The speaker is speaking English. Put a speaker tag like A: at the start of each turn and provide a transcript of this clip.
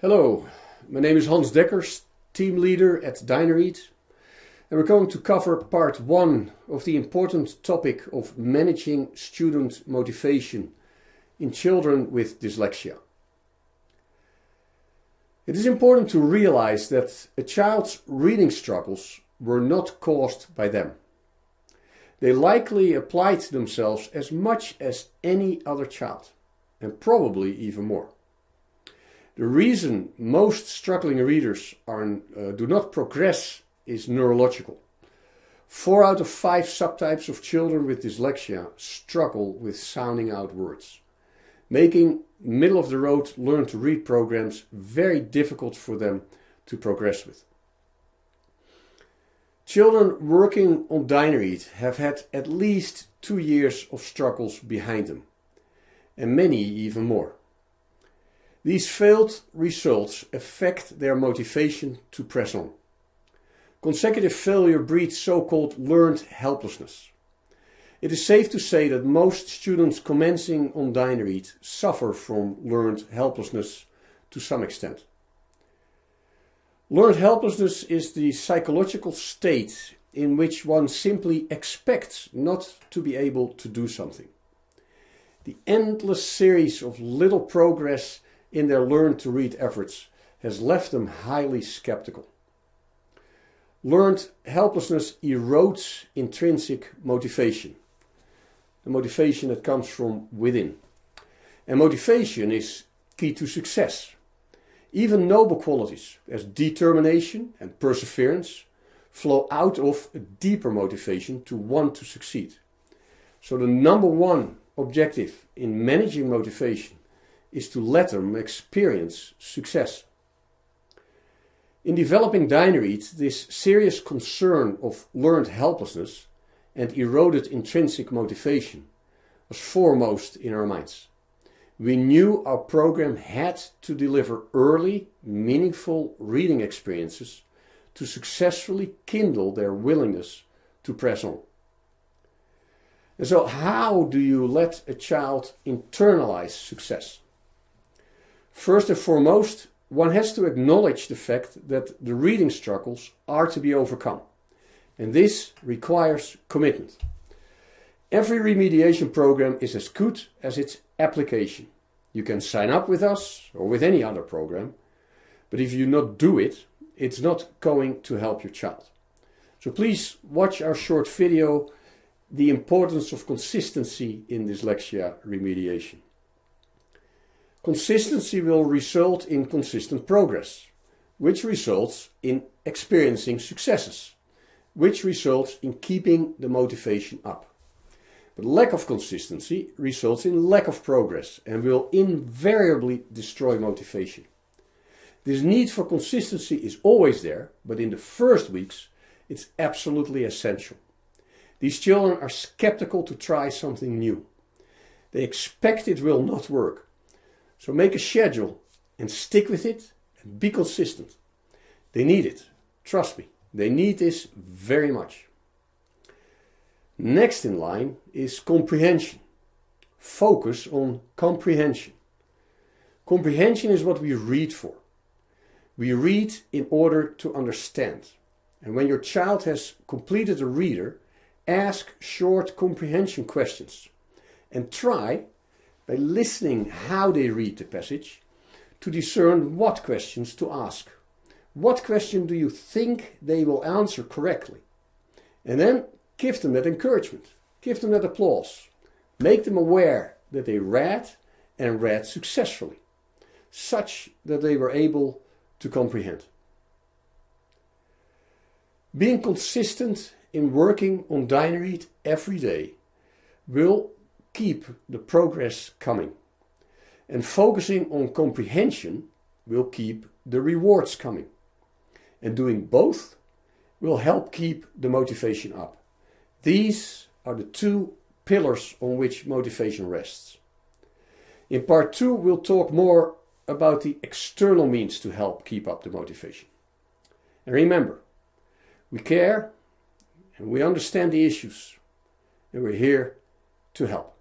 A: Hello, my name is Hans Dekkers, team leader at Dynaread, and we're going to cover part 1 of the important topic of managing student motivation in children with dyslexia. It is important to realize that a child's reading struggles were not caused by them. They likely applied to themselves as much as any other child, and probably even more. The reason most struggling readers do not progress is neurological. 4 out of 5 subtypes of children with dyslexia struggle with sounding out words, making middle-of-the-road learn-to-read programs very difficult for them to progress with. Children working on Dynaread have had at least 2 years of struggles behind them, and many even more. These failed results affect their motivation to press on. Consecutive failure breeds so-called learned helplessness. It is safe to say that most students commencing on Dynaread suffer from learned helplessness to some extent. Learned helplessness is the psychological state in which one simply expects not to be able to do something. The endless series of little progress in their learn-to-read efforts has left them highly skeptical. Learned helplessness erodes intrinsic motivation, the motivation that comes from within. And motivation is key to success. Even noble qualities as determination and perseverance flow out of a deeper motivation to want to succeed. So the number one objective in managing motivation is to let them experience success. In developing Dynaread, this serious concern of learned helplessness and eroded intrinsic motivation was foremost in our minds. We knew our program had to deliver early, meaningful reading experiences to successfully kindle their willingness to press on. And so how do you let a child internalize success? First and foremost, one has to acknowledge the fact that the reading struggles are to be overcome, and this requires commitment. Every remediation program is as good as its application. You can sign up with us or with any other program, but if you not do it, it's not going to help your child. So please watch our short video, The Importance of Consistency in Dyslexia Remediation. Consistency will result in consistent progress, which results in experiencing successes, which results in keeping the motivation up. But lack of consistency results in lack of progress and will invariably destroy motivation. This need for consistency is always there, but in the first weeks it's absolutely essential. These children are skeptical to try something new. They expect it will not work. So make a schedule and stick with it and be consistent. They need it. Trust me, they need this very much. Next in line is comprehension. Focus on comprehension. Comprehension is what we read for. We read in order to understand. And when your child has completed a reader, ask short comprehension questions and try, by listening how they read the passage, to discern what questions to ask. What question do you think they will answer correctly? And then give them that encouragement, give them that applause. Make them aware that they read and read successfully, such that they were able to comprehend. Being consistent in working on Dynaread every day will keep the progress coming, and focusing on comprehension will keep the rewards coming, and doing both will help keep the motivation up. These are the 2 pillars on which motivation rests. In part 2 we'll talk more about the external means to help keep up the motivation. And remember, we care and we understand the issues, and we're here to help.